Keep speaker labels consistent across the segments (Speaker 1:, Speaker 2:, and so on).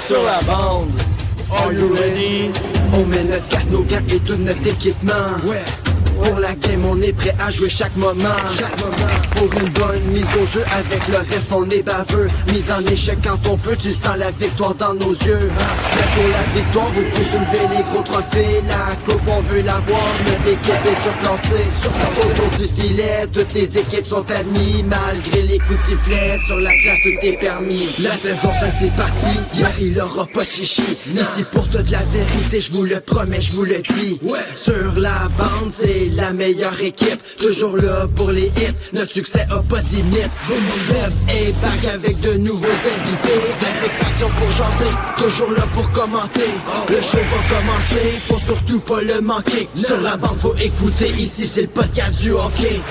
Speaker 1: sur la bande. Are you ready? On met notre casque, nos gants et tout notre équipement. Ouais. Pour la game, on est prêt à jouer chaque moment. Pour une bonne mise au jeu, avec le ref, on est baveux. Mise en échec quand on peut, tu sens la victoire dans nos yeux. Prêt pour la victoire ou pour soulever les gros trophées. La coupe, on veut l'avoir, notre équipe est surclassée. Autour du filet, toutes les équipes sont admises. Malgré les coups de sifflet, sur la place tout est permis. La saison 5 c'est parti, il aura pas de chichi. Ici pour toute la vérité, je vous le promets, je vous le dis. Sur la bande, c'est la meilleure équipe, toujours là pour les hits, notre succès a pas de limite. Zeb est back avec de nouveaux invités, avec passion pour jaser, toujours là pour commenter. Le show va commencer, faut surtout pas le manquer. Sur la bande faut écouter, ici c'est le podcast du hockey,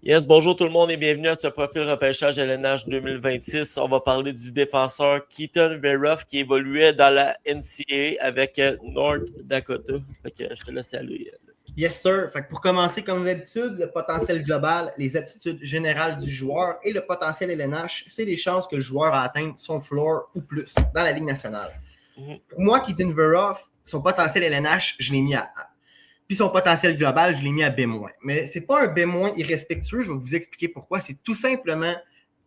Speaker 2: Yes, bonjour tout le monde et bienvenue à ce profil repêchage LNH 2026. On va parler du défenseur Keaton Veroff qui évoluait dans la NCAA avec North Dakota. Fait que je te laisse aller.
Speaker 3: Yes, sir. Fait que pour commencer, comme d'habitude, le potentiel global, les aptitudes générales du joueur et le potentiel LNH, c'est les chances que le joueur a atteint son floor ou plus dans la Ligue nationale. Pour moi, Keaton Veroff, son potentiel LNH, je l'ai mis à A. Puis son potentiel global, je l'ai mis à B-. Mais c'est pas un B- irrespectueux, je vais vous expliquer pourquoi. C'est tout simplement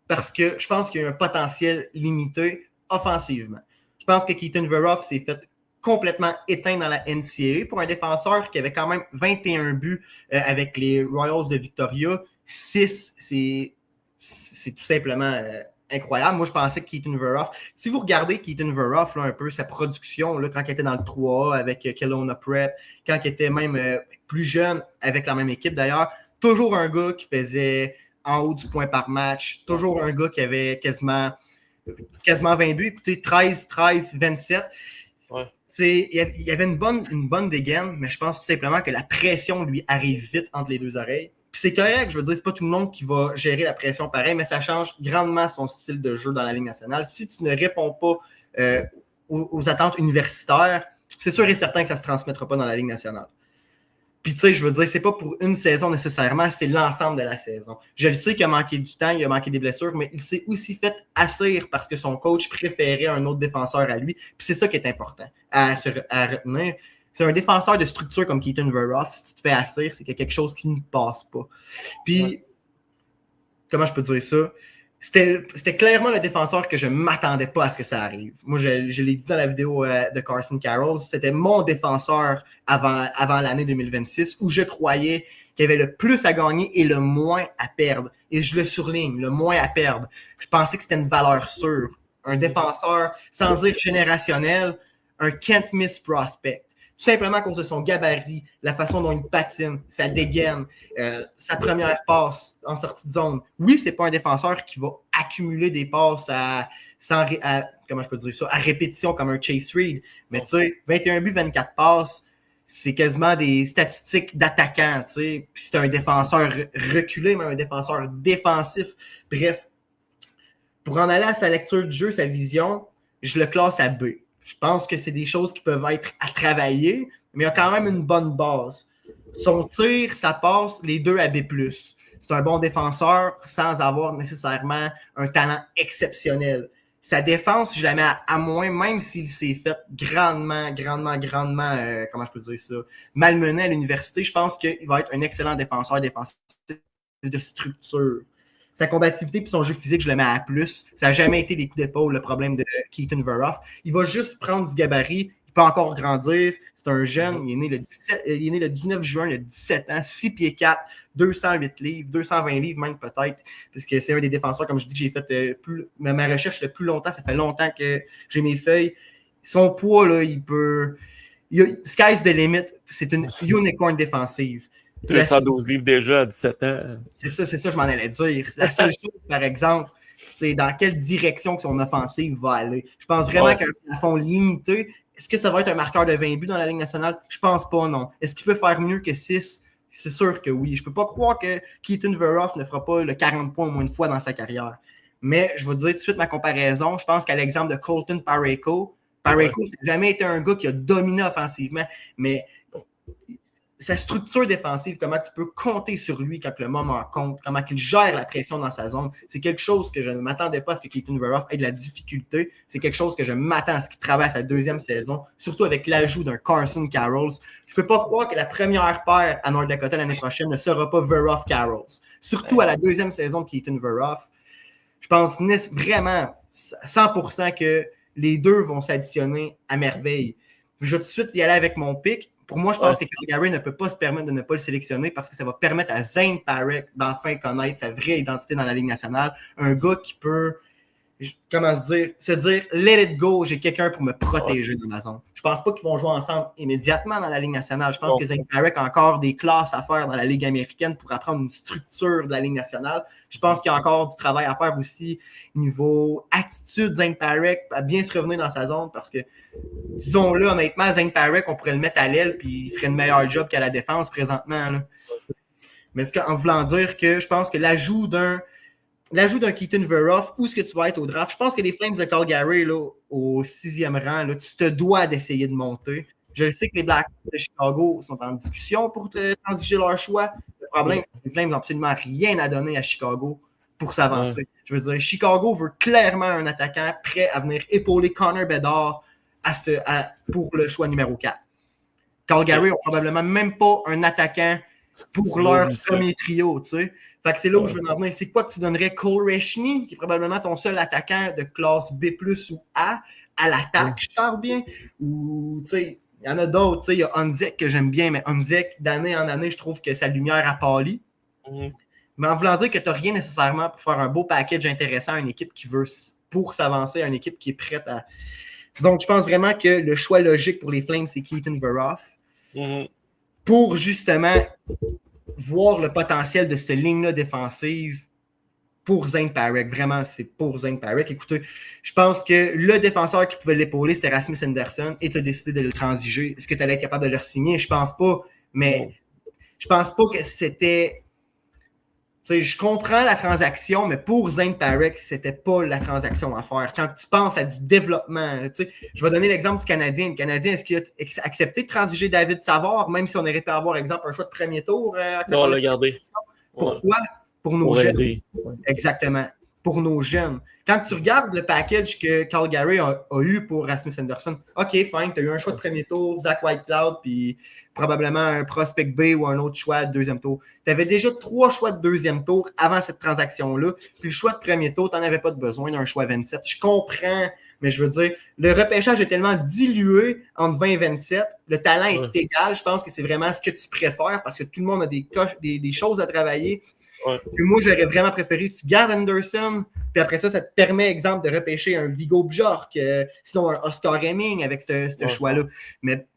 Speaker 3: parce que je pense qu'il y a un potentiel limité offensivement. Je pense que Keaton Veroff s'est fait complètement éteint dans la NCAA pour un défenseur qui avait quand même 21 buts avec les Royals de Victoria. 6, c'est tout simplement incroyable. Moi, je pensais que Keaton Veroff, si vous regardez Keaton Veroff, là, un peu sa production, là, quand il était dans le 3A avec Kelowna Prep, quand il était même plus jeune avec la même équipe d'ailleurs, toujours un gars qui faisait en haut du point par match, toujours un gars qui avait quasiment 20 buts. Écoutez, 13, 27.
Speaker 2: Ouais.
Speaker 3: Il y avait une bonne dégaine, mais je pense tout simplement que la pression lui arrive vite entre les deux oreilles. Puis c'est correct, je veux dire, c'est pas tout le monde qui va gérer la pression pareil, mais ça change grandement son style de jeu dans la Ligue nationale. Si tu ne réponds pas aux attentes universitaires, c'est sûr et certain que ça ne se transmettra pas dans la Ligue nationale. Puis tu sais, je veux dire, c'est pas pour une saison nécessairement, c'est l'ensemble de la saison. Je le sais qu'il a manqué du temps, il a manqué des blessures, mais il s'est aussi fait assir parce que son coach préférait un autre défenseur à lui. Puis c'est ça qui est important à retenir. C'est un défenseur de structure comme Keaton Veroff. Si tu te fais assir, c'est qu'il y a quelque chose qui ne passe pas. Puis, comment je peux dire ça? C'était clairement le défenseur que je ne m'attendais pas à ce que ça arrive. Moi, je l'ai dit dans la vidéo de Carson Carroll, c'était mon défenseur avant l'année 2026 où je croyais qu'il y avait le plus à gagner et le moins à perdre. Et je le surligne, le moins à perdre. Je pensais que c'était une valeur sûre. Un défenseur, sans dire générationnel, un can't miss prospect. Tout simplement à cause de son gabarit, la façon dont il patine, sa dégaine, sa première passe en sortie de zone. Oui, c'est pas un défenseur qui va accumuler des passes comment je peux dire ça, à répétition comme un Chase Reed. Mais tu sais, 21 buts, 24 passes, c'est quasiment des statistiques d'attaquant, tu sais. Puis c'est un défenseur reculé, même un défenseur défensif. Bref, pour en aller à sa lecture du jeu, sa vision, je le classe à B. Je pense que c'est des choses qui peuvent être à travailler, mais il y a quand même une bonne base. Son tir, ça passe les deux à B+. C'est un bon défenseur sans avoir nécessairement un talent exceptionnel. Sa défense, je la mets à A-, même s'il s'est fait grandement, comment je peux dire ça, malmené à l'université. Je pense qu'il va être un excellent défenseur défensif de structure. Sa combativité et son jeu physique, je le mets à A+. Ça n'a jamais été les coups d'épaule, le problème de Keaton Veroff. Il va juste prendre du gabarit. Il peut encore grandir. C'est un jeune. Il est né le 19 juin, il a 17 ans, 6 pieds 4, 208 livres, 220 livres même peut-être, puisque c'est un des défenseurs, comme je dis, que j'ai fait ma recherche le plus longtemps. Ça fait longtemps que j'ai mes feuilles. Son poids, là, sky's the limit. C'est une unicorn défensive.
Speaker 2: 212 livres déjà à 17 ans.
Speaker 3: C'est ça, je m'en allais dire. La seule chose, par exemple, c'est dans quelle direction que son offensive va aller. Je pense vraiment qu'un plafond limité, est-ce que ça va être un marqueur de 20 buts dans la Ligue nationale? Je pense pas, non. Est-ce qu'il peut faire mieux que 6? C'est sûr que oui. Je peux pas croire que Keaton Veroff ne fera pas le 40 points au moins une fois dans sa carrière. Mais je vais te dire tout de suite ma comparaison. Je pense qu'à l'exemple de Colton Parayko, ça n'a jamais été un gars qui a dominé offensivement, mais sa structure défensive, comment tu peux compter sur lui quand le moment compte, comment il gère la pression dans sa zone. C'est quelque chose que je ne m'attendais pas à ce que Keaton Veroff ait de la difficulté. C'est quelque chose que je m'attends à ce qu'il travaille sa deuxième saison, surtout avec l'ajout d'un Carson Carrolls. Je ne peux pas croire que la première paire à North Dakota l'année prochaine ne sera pas Veroff-Carrolls. Surtout à la deuxième saison de Keaton Veroff. Je pense vraiment 100% que les deux vont s'additionner à merveille. Je vais tout de suite y aller avec mon pick. Pour moi, je pense que Calgary ne peut pas se permettre de ne pas le sélectionner parce que ça va permettre à Zane Parekh d'enfin connaître sa vraie identité dans la Ligue nationale. Un gars qui peut, se dire « let it go, j'ai quelqu'un pour me protéger dans ma zone ». Je pense pas qu'ils vont jouer ensemble immédiatement dans la Ligue nationale. Je pense que Zane Parekh a encore des classes à faire dans la Ligue américaine pour apprendre une structure de la Ligue nationale. Je pense qu'il y a encore du travail à faire aussi niveau attitude. Zane Parekh à bien se revenir dans sa zone parce que disons-le, honnêtement, Zane Parekh, on pourrait le mettre à l'aile puis il ferait une meilleure job qu'à la défense présentement. Là. Mais en voulant dire que je pense que l'ajout d'un Keaton Veroff, où est-ce que tu vas être au draft? Je pense que les Flames de Calgary, là, au 6e rang, là, tu te dois d'essayer de monter. Je sais que les Blackhawks de Chicago sont en discussion pour transiger leur choix. Le problème, c'est que les Flames n'ont absolument rien à donner à Chicago pour s'avancer. Ouais. Je veux dire, Chicago veut clairement un attaquant prêt à venir épauler Connor Bedard pour le choix numéro 4. Calgary n'a probablement même pas un attaquant pour leur premier trio, tu sais. Fait que c'est là où je veux en venir. C'est quoi que tu donnerais Cole Rechny, qui est probablement ton seul attaquant de classe B+, ou A, à l'attaque, je parle bien, ou, tu sais, il y en a d'autres, tu sais, il y a Honzek que j'aime bien, mais Honzek, d'année en année, je trouve que sa lumière a pâli. Mais en voulant dire que tu n'as rien nécessairement pour faire un beau package intéressant à une équipe qui veut, pour s'avancer, à une équipe qui est prête à... Donc, je pense vraiment que le choix logique pour les Flames, c'est Keaton Veroff. Pour, justement, voir le potentiel de cette ligne-là défensive pour Zane Parekh. Vraiment, c'est pour Zane Parekh. Écoutez, je pense que le défenseur qui pouvait l'épauler, c'était Rasmus Anderson, et tu as décidé de le transiger. Est-ce que tu allais être capable de le signer? Je pense pas, mais je pense pas que c'était... Tu sais, je comprends la transaction, mais pour Zane Parekh, c'était pas la transaction à faire. Quand tu penses à du développement, tu sais, je vais donner l'exemple du Canadien. Le Canadien, est-ce qu'il a accepté de transiger David Savard, même si on aurait pu avoir, exemple, un choix de premier tour?
Speaker 2: Non, on l'a gardé.
Speaker 3: Pourquoi? Pour nos jeunes. Exactement. Pour nos jeunes. Quand tu regardes le package que Calgary a eu pour Rasmus Anderson, OK, fine, tu as eu un choix de premier tour, Zach Whitecloud, puis probablement un prospect B ou un autre choix de deuxième tour. Tu avais déjà 3 choix de deuxième tour avant cette transaction-là. Puis le choix de premier tour, tu n'en avais pas de besoin d'un choix 27. Je comprends, mais je veux dire, le repêchage est tellement dilué entre 20 et 27. Le talent est égal. Je pense que c'est vraiment ce que tu préfères parce que tout le monde a des choses à travailler. Puis moi, j'aurais vraiment préféré que tu gardes Anderson, puis après ça te permet, exemple, de repêcher un Viggo Bjork, sinon un Oscar Hemming avec ce choix-là. Mais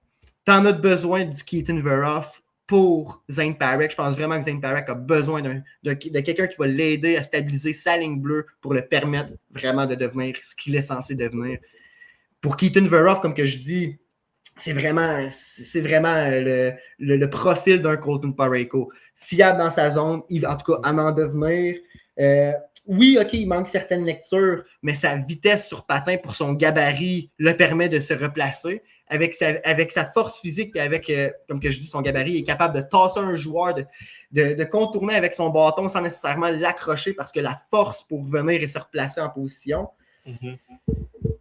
Speaker 3: tu en as besoin du Keaton Veroff pour Zane Parekh. Je pense vraiment que Zane Parekh a besoin de quelqu'un qui va l'aider à stabiliser sa ligne bleue pour le permettre vraiment de devenir ce qu'il est censé devenir. Pour Keaton Veroff, comme que je dis, c'est vraiment le profil d'un Colton Parayko. Fiable dans sa zone, en tout cas, en devenir. Oui, OK, il manque certaines lectures, mais sa vitesse sur patin pour son gabarit le permet de se replacer. Avec sa force physique et avec, comme que je dis, son gabarit, il est capable de tasser un joueur, de contourner avec son bâton sans nécessairement l'accrocher parce que la force pour venir et se replacer en position.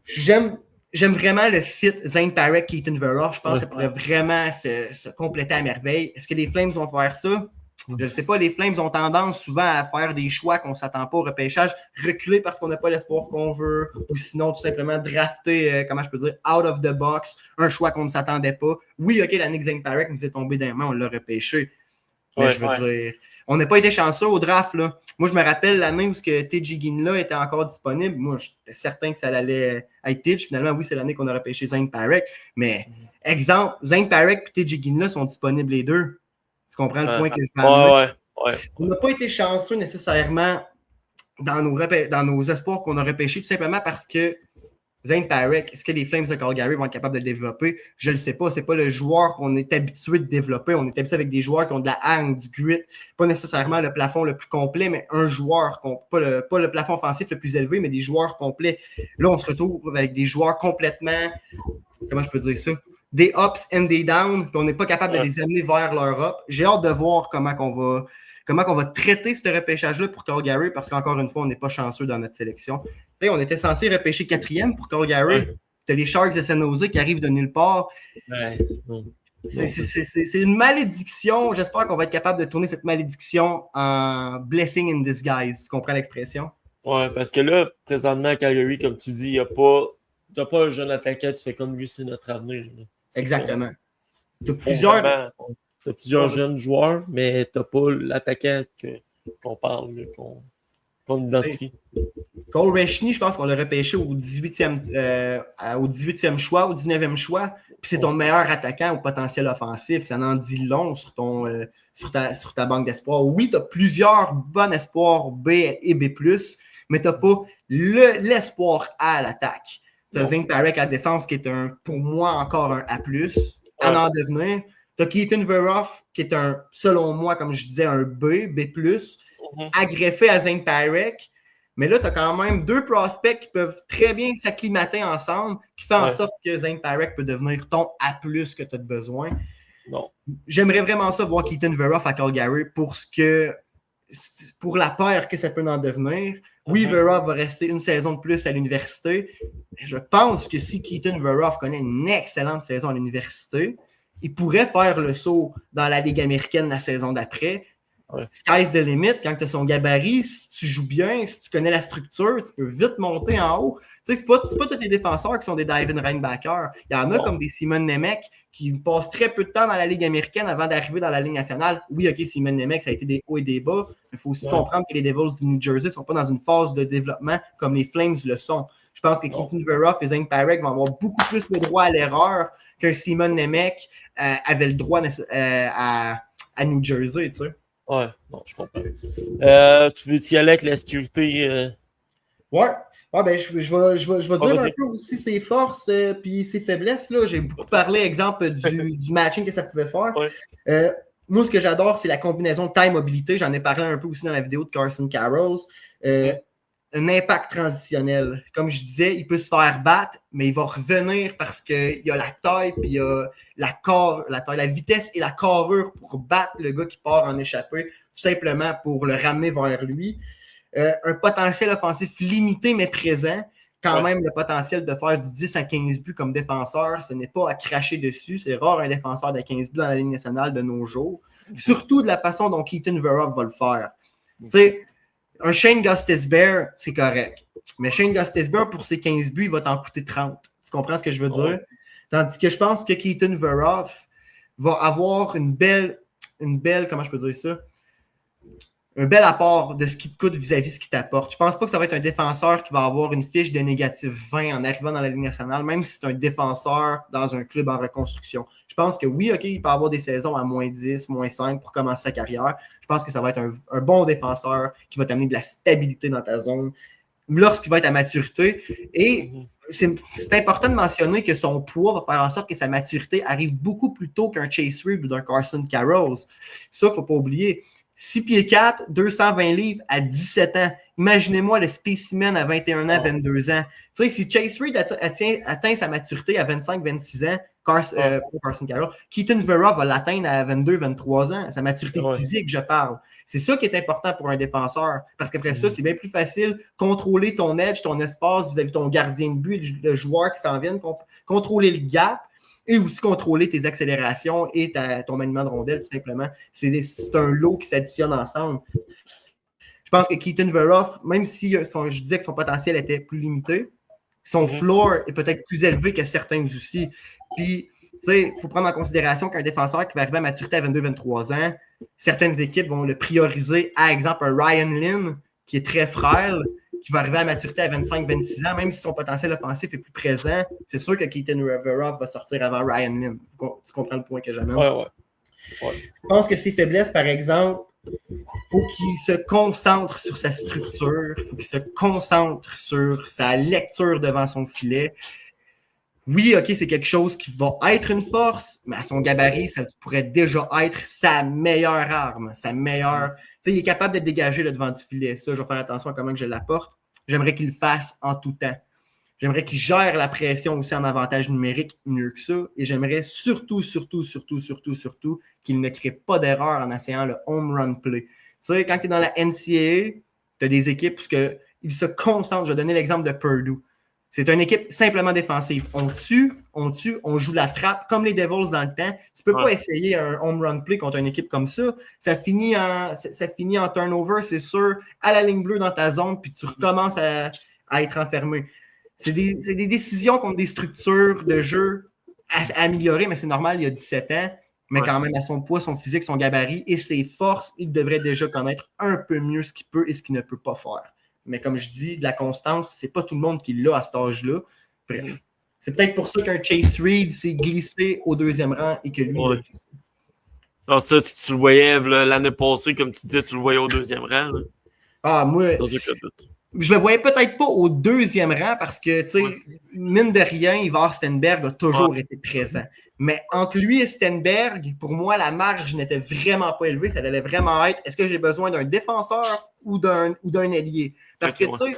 Speaker 3: J'aime vraiment le fit Zane Parekh, Keaton Veroff. Je pense que ça pourrait vraiment se compléter à merveille. Est-ce que les Flames vont faire ça? Je ne sais pas, les Flames ont tendance souvent à faire des choix qu'on ne s'attend pas au repêchage, reculer parce qu'on n'a pas l'espoir qu'on veut, ou sinon tout simplement drafter, comment je peux dire, out of the box, un choix qu'on ne s'attendait pas. Oui, OK, l'année que Zane Parekh nous est tombé d'un main, on l'a repêché. Mais je veux dire, on n'a pas été chanceux au draft, là. Moi, je me rappelle l'année où TJ Ginla était encore disponible. Moi, j'étais certain que ça allait être TJ. Finalement, oui, c'est l'année qu'on a repêché Zane Parekh. Mais, exemple, Zane Parekh et TJ Ginla sont disponibles les deux. Tu comprends le point que je parle? On n'a pas été chanceux nécessairement dans nos espoirs qu'on a repêchés, tout simplement parce que Zane Parekh, est-ce que les Flames de Calgary vont être capables de le développer? Je ne le sais pas. Ce n'est pas le joueur qu'on est habitué de développer. On est habitué avec des joueurs qui ont de la hargne, du grit, pas nécessairement le plafond le plus complet, mais un joueur, pas le plafond offensif le plus élevé, mais des joueurs complets. Là, on se retrouve avec des joueurs complètement, comment je peux dire ça? des ups and des downs, puis on n'est pas capable de les amener vers leur up. J'ai hâte de voir comment on va traiter ce repêchage-là pour Calgary, parce qu'encore une fois, on n'est pas chanceux dans notre sélection. Tu sais, on était censé repêcher 4e pour Calgary. Tu as les Sharks de San Jose qui arrivent de nulle part. C'est une malédiction. J'espère qu'on va être capable de tourner cette malédiction en blessing in disguise. Tu comprends l'expression?
Speaker 2: Ouais, parce que là, présentement, à Calgary, comme tu dis, t'as pas un jeune attaquant, tu fais comme lui, c'est notre avenir. Là.
Speaker 3: Exactement. Tu
Speaker 2: as plusieurs jeunes joueurs, mais tu n'as pas l'attaquant qu'on parle, qu'on identifie.
Speaker 3: Cole Rechny, je pense qu'on l'a repêché au 18e choix, au 19e choix. Puis c'est ton meilleur attaquant au potentiel offensif. Ça en dit long sur ta banque d'espoir. Oui, tu as plusieurs bons espoirs B et B+, mais tu n'as pas l'espoir A à l'attaque. Tu as Zane Parek à la défense qui est pour moi encore un A+, à en devenir. Tu as Keaton Veroff qui est selon moi, comme je disais, un B+, agreffé à Zane Parek. Mais là, tu as quand même 2 prospects qui peuvent très bien s'acclimater ensemble, qui fait en sorte que Zane Parek peut devenir ton A+, que tu as besoin.
Speaker 2: Non.
Speaker 3: J'aimerais vraiment ça voir Keaton Veroff à Calgary pour la paire que ça peut en devenir. Oui, Veroff va rester une saison de plus à l'université. Je pense que si Keaton Veroff connaît une excellente saison à l'université, il pourrait faire le saut dans la Ligue américaine la saison d'après. Sky's the limit. Quand tu as son gabarit, si tu joues bien, si tu connais la structure, tu peux vite monter en haut. Tu sais, c'est pas tous les défenseurs qui sont des David Reinbacker. Il y en a comme des Simon Nemec qui passent très peu de temps dans la Ligue américaine avant d'arriver dans la Ligue nationale. Oui, OK, Simon Nemec, ça a été des hauts et des bas, mais il faut aussi comprendre que les Devils du New Jersey ne sont pas dans une phase de développement comme les Flames le sont. Je pense que Keaton Veroff et Zane Parek vont avoir beaucoup plus le droit à l'erreur qu'un Simon Nemec avait le droit à New Jersey, tu sais.
Speaker 2: Ouais, non, je comprends. Tu veux-tu y aller avec la sécurité?
Speaker 3: Ouais, ben, je vais dire un peu aussi ses forces puis ses faiblesses. Là. J'ai beaucoup parlé, exemple, du matching que ça pouvait faire. Moi, ce que j'adore, c'est la combinaison de taille-mobilité. J'en ai parlé un peu aussi dans la vidéo de Carson Carrolls. Un impact transitionnel. Comme je disais, il peut se faire battre, mais il va revenir parce qu'il y a la taille, puis il y a la vitesse et la carrure pour battre le gars qui part en échappée, tout simplement pour le ramener vers lui. Un potentiel offensif limité, mais présent. Quand même, le potentiel de faire du 10 à 15 buts comme défenseur, ce n'est pas à cracher dessus. C'est rare un défenseur de 15 buts dans la Ligue nationale de nos jours. Surtout de la façon dont Keaton Veroff va le faire. Tu sais, un Shane Gostisbehere, c'est correct. Mais Shane Gostisbehere, pour ses 15 buts, il va t'en coûter 30. Tu comprends ce que je veux dire? Tandis que je pense que Keaton Veroff va avoir une belle, comment je peux dire ça? Un bel apport de ce qui te coûte vis-à-vis ce qui t'apporte. Je pense pas que ça va être un défenseur qui va avoir une fiche de négatif 20 en arrivant dans la Ligue nationale, même si c'est un défenseur dans un club en reconstruction. Je pense que oui, OK, il peut avoir des saisons à moins 10, moins 5 pour commencer sa carrière. Je pense que ça va être un bon défenseur qui va t'amener de la stabilité dans ta zone lorsqu'il va être à maturité. Et c'est important de mentionner que son poids va faire en sorte que sa maturité arrive beaucoup plus tôt qu'un Chase Reed ou d'un Carson Carrolls. Ça, il ne faut pas oublier. 6 pieds 4, 220 livres à 17 ans. Imaginez-moi le spécimen à 21 ans, 22 ans. Tu sais, si Chase Reed atteint sa maturité à 25-26 ans, Carson Carroll, Keaton Veroff va l'atteindre à 22-23 ans. Sa maturité physique, je parle. C'est ça qui est important pour un défenseur. Parce qu'après ça, c'est bien plus facile contrôler ton edge, ton espace vis-à-vis de ton gardien de but, le joueur qui s'en vient, contrôler le gap. Et aussi contrôler tes accélérations et ton maniement de rondelle, tout simplement. C'est un lot qui s'additionne ensemble. Je pense que Keaton Veroff, même si je disais que son potentiel était plus limité, son floor est peut-être plus élevé que certains aussi. Puis, tu sais, il faut prendre en considération qu'un défenseur qui va arriver à maturité à 22-23 ans, certaines équipes vont le prioriser à, exemple, un Ryan Lynn, qui est très frêle, qui va arriver à maturité à 25-26 ans, même si son potentiel offensif est plus présent, c'est sûr que Keaton Veroff va sortir avant Ryan Lynn. Tu comprends le point que j'amène?
Speaker 2: Ouais.
Speaker 3: Je pense que ses faiblesses, par exemple, il faut qu'il se concentre sur sa structure, il faut qu'il se concentre sur sa lecture devant son filet. Oui, OK, c'est quelque chose qui va être une force, mais à son gabarit, ça pourrait déjà être sa meilleure arme, sa meilleure... Tu sais, il est capable de dégager le devant du filet. Ça, je vais faire attention à comment je l'apporte. J'aimerais qu'il le fasse en tout temps. J'aimerais qu'il gère la pression aussi en avantage numérique mieux que ça. Et j'aimerais surtout qu'il ne crée pas d'erreur en essayant le home run play. Tu sais, quand tu es dans la NCAA, tu as des équipes où ils se concentrent. Je vais donner l'exemple de Purdue. C'est une équipe simplement défensive. On tue, on joue la trappe, comme les Devils dans le temps. Tu peux pas essayer un home run play contre une équipe comme ça. Ça finit en turnover, c'est sûr, à la ligne bleue dans ta zone, puis tu recommences à être enfermé. C'est des décisions contre des structures de jeu à améliorer, mais c'est normal, il y a 17 ans. Mais quand même, à son poids, son physique, son gabarit et ses forces, il devrait déjà connaître un peu mieux ce qu'il peut et ce qu'il ne peut pas faire. Mais comme je dis, de la constance, c'est pas tout le monde qui l'a à cet âge-là. Bref, c'est peut-être pour ça qu'un Chase Reed s'est glissé au 2e rang et que lui, il a glissé.
Speaker 2: Alors ça, tu le voyais l'année passée, comme tu disais, tu le voyais au 2e rang. Là.
Speaker 3: Ah, moi, je le voyais peut-être pas au 2e rang parce que, tu sais, mine de rien, Ivar Stenberg a toujours été présent. Mais entre lui et Stenberg, pour moi, la marge n'était vraiment pas élevée. Ça allait vraiment être, est-ce que j'ai besoin d'un défenseur ou d'un ailier? Parce que, tu sais,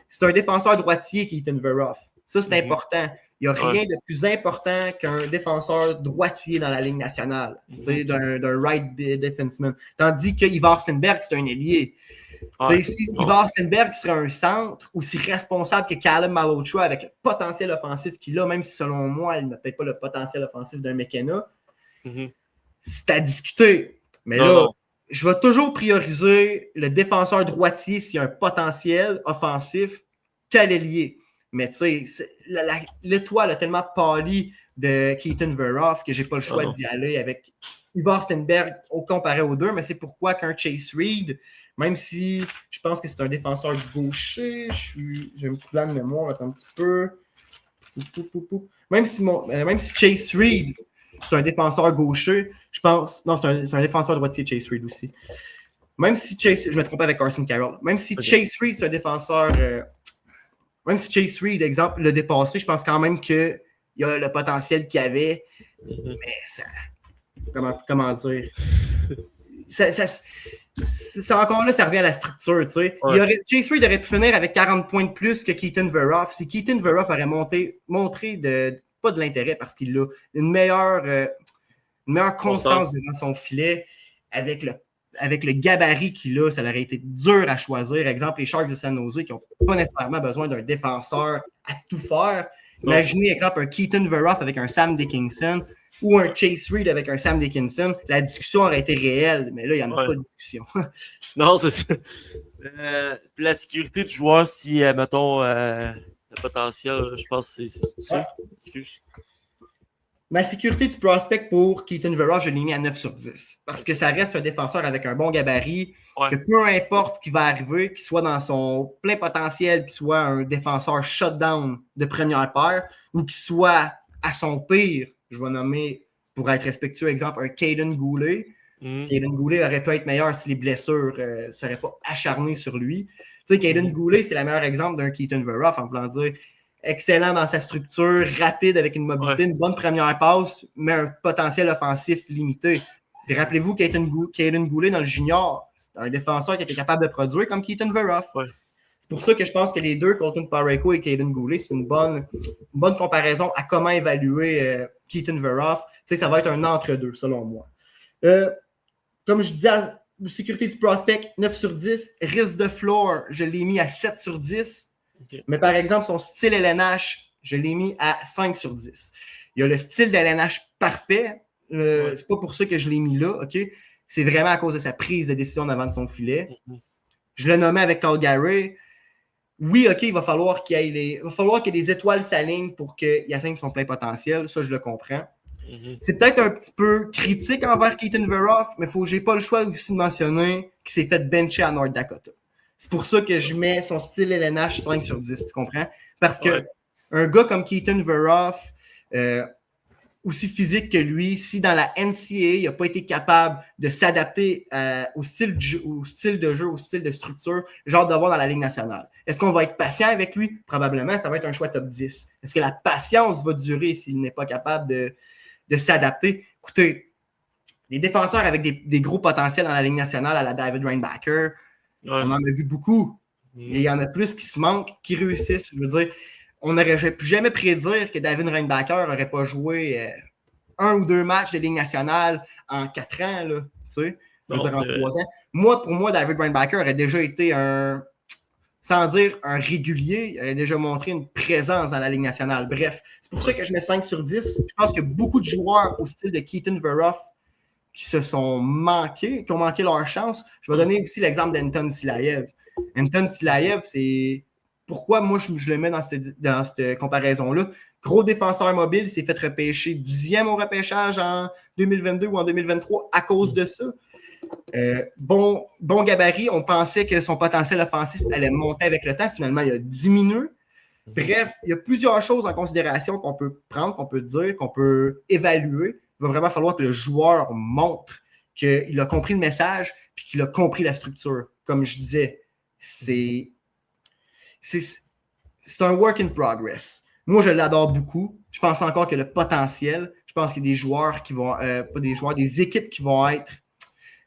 Speaker 3: c'est un défenseur droitier qui est Veroff. Ça, c'est important. Il n'y a rien de plus important qu'un défenseur droitier dans la Ligue nationale, tu sais, d'un right defenseman. Tandis que Ivar Stenberg, c'est un ailier. Si Ivar Stenberg serait un centre aussi responsable que Callum Malhotra avec le potentiel offensif qu'il a, même si selon moi, il n'a peut-être pas le potentiel offensif d'un McKenna, c'est à discuter. Mais là, je vais toujours prioriser le défenseur droitier s'il y a un potentiel offensif qu'à l'ailier. Mais tu sais, l'étoile a tellement pâli de Keaton Veroff que j'ai pas le choix d'y aller avec Ivar Stenberg comparé aux deux. Mais c'est pourquoi qu'un Chase Reed, même si je pense que c'est un défenseur gaucher, j'ai un petit plan de mémoire, attends un petit peu. Même si Chase Reed, c'est un défenseur gaucher, je pense. Non, c'est un défenseur droitier, Chase Reed aussi. Même si Chase, je me trompe avec Carson Carroll. Même si Chase Reed, c'est un défenseur. Même si Chase Reed, exemple, l'a dépassé, je pense quand même qu'il y a le potentiel qu'il avait. Mais ça. Comment dire? C'est encore là, ça revient à la structure, tu sais. Chase Reed aurait pu finir avec 40 points de plus que Keaton Veroff. Si Keaton Veroff aurait montré pas de l'intérêt parce qu'il a une meilleure constance devant son filet avec le gabarit qu'il a, ça aurait été dur à choisir. Exemple, les Sharks de San Jose qui n'ont pas nécessairement besoin d'un défenseur à tout faire. Imaginez, exemple, un Keaton Veroff avec un Sam Dickinson ou un Chase Reed avec un Sam Dickinson, la discussion aurait été réelle, mais là, il n'y en a pas de discussion.
Speaker 2: Non, c'est ça. La sécurité du joueur, si, mettons, le potentiel, je pense que c'est ça. Excuse.
Speaker 3: Ma sécurité du prospect pour Keaton Veroff, je l'ai mis à 9 sur 10. Parce que ça reste un défenseur avec un bon gabarit, que peu importe ce qui va arriver, qu'il soit dans son plein potentiel, qu'il soit un défenseur shutdown de première paire, ou qu'il soit à son pire, je vais nommer, pour être respectueux, exemple, un Caden Goulet. Caden Goulet aurait pu être meilleur si les blessures ne seraient pas acharnées sur lui. Tu sais, Caden Goulet, c'est le meilleur exemple d'un Keaton Veroff, en voulant dire excellent dans sa structure, rapide avec une mobilité, une bonne première passe, mais un potentiel offensif limité. Et rappelez-vous, Caden Goulet dans le junior, c'est un défenseur qui était capable de produire comme Keaton Veroff. C'est pour ça que je pense que les deux, Colton Parayko et Caden Goulet, c'est une bonne comparaison à comment évaluer Keaton Veroff. Tu sais, ça va être un entre-deux, selon moi. Comme je disais, sécurité du prospect, 9 sur 10. Risque de floor, je l'ai mis à 7 sur 10. Mais par exemple, son style LNH, je l'ai mis à 5 sur 10. Il y a le style de LNH parfait. C'est pas pour ça que je l'ai mis là, OK? C'est vraiment à cause de sa prise de décision en avant de son filet. Je l'ai nommé avec Calgary. Oui, OK, il va falloir que les étoiles s'alignent pour qu'il atteigne son plein potentiel. Ça, je le comprends. C'est peut-être un petit peu critique envers Keaton Veroff, mais j'ai pas le choix aussi de mentionner qu'il s'est fait bencher à North Dakota. C'est pour ça que je mets son style LNH 5 sur 10, tu comprends? Parce que un gars comme Keaton Veroff, aussi physique que lui, si dans la NCAA, il n'a pas été capable de s'adapter au style de jeu, au style de structure, genre d'avoir dans la Ligue nationale. Est-ce qu'on va être patient avec lui? Probablement, ça va être un choix top 10. Est-ce que la patience va durer s'il n'est pas capable de s'adapter? Écoutez, les défenseurs avec des gros potentiels dans la Ligue nationale à la David Reinbacher, on en a vu beaucoup. Et il y en a plus qui se manquent, qui réussissent. Je veux dire, on n'aurait pu jamais prédire que David Reinbacher n'aurait pas joué 1 ou 2 matchs de Ligue nationale en 4 ans, là, tu sais, en 3 ans. Pour moi, David Reinbacher aurait déjà été sans dire un régulier, il aurait déjà montré une présence dans la Ligue nationale. Bref, c'est pour ça que je mets 5 sur 10. Je pense qu'il y a beaucoup de joueurs au style de Keaton Veroff qui ont manqué leur chance. Je vais donner aussi l'exemple d'Anton Silaev. Anton Silaev, c'est pourquoi moi je le mets dans cette comparaison-là. Gros défenseur mobile, il s'est fait repêcher 10e au repêchage en 2022 ou en 2023 à cause de ça. Bon gabarit, on pensait que son potentiel offensif allait monter avec le temps. Finalement, il a diminué. Bref, il y a plusieurs choses en considération qu'on peut prendre, qu'on peut dire, qu'on peut évaluer. Il va vraiment falloir que le joueur montre qu'il a compris le message et qu'il a compris la structure. Comme je disais, c'est un work in progress. Moi, je l'adore beaucoup. Je pense encore qu'il y a le potentiel. Je pense qu'il y a des joueurs qui vont, des équipes qui vont être,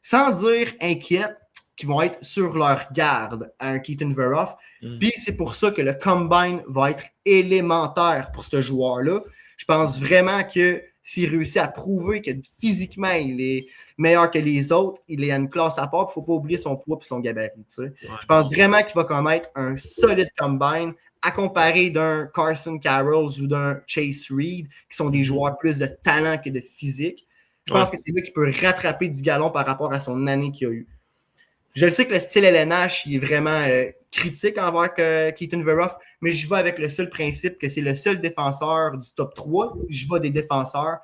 Speaker 3: sans dire inquiètes, qui vont être sur leur garde à un Keaton Veroff. Puis c'est pour ça que le combine va être élémentaire pour ce joueur-là. Je pense vraiment que s'il réussit à prouver que physiquement, il est meilleur que les autres, il est à une classe à part. Il ne faut pas oublier son poids et son gabarit. Je pense vraiment qu'il va commettre un solide combine à comparer d'un Carson Carrolls ou d'un Chase Reed, qui sont des joueurs plus de talent que de physique. Je pense que c'est lui qui peut rattraper du galon par rapport à son année qu'il a eue. Je le sais que le style LNH il est vraiment critique envers Keaton Veroff, mais je vais avec le seul principe que c'est le seul défenseur du top 3. Je vais des défenseurs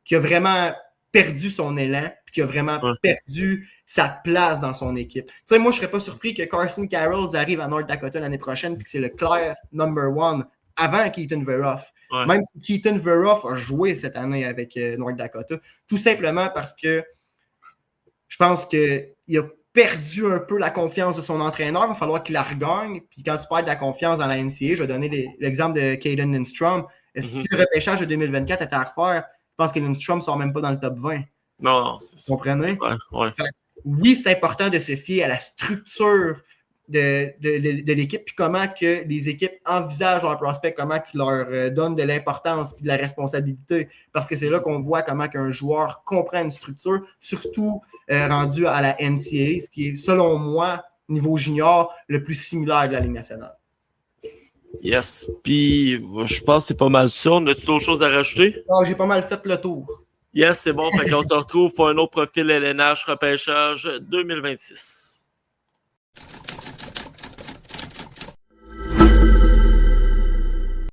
Speaker 3: qui a vraiment perdu son élan puis qui a vraiment perdu sa place dans son équipe. Tu sais, moi, je serais pas surpris que Carson Carrolls arrive à North Dakota l'année prochaine puis que c'est le clair number 1 avant Keaton Veroff. Ouais. Même si Keaton Veroff a joué cette année avec North Dakota, tout simplement parce que je pense qu'il a perdu un peu la confiance de son entraîneur. Il va falloir qu'il la regagne. Puis quand tu perds de la confiance dans la NCAA, je vais donner l'exemple de Caden Lindstrom. Si le repêchage de 2024 était à refaire, je pense que Lindstrom ne sort même pas dans le top 20.
Speaker 2: Non, c'est ça.
Speaker 3: Vous comprenez?
Speaker 2: Ouais.
Speaker 3: Oui, c'est important de se fier à la structure de l'équipe, puis comment que les équipes envisagent leurs prospects, comment qu'ils leur donnent de l'importance et de la responsabilité. Parce que c'est là qu'on voit comment qu'un joueur comprend une structure, surtout rendu à la NCAA, ce qui est, selon moi, niveau junior, le plus similaire de la Ligue nationale.
Speaker 2: Yes. Puis, je pense que c'est pas mal ça. On a-tu d'autres choses à rajouter?
Speaker 3: Non, j'ai pas mal fait le tour.
Speaker 2: Yes, c'est bon. Fait qu'on se retrouve pour un autre profil LNH repêchage 2026.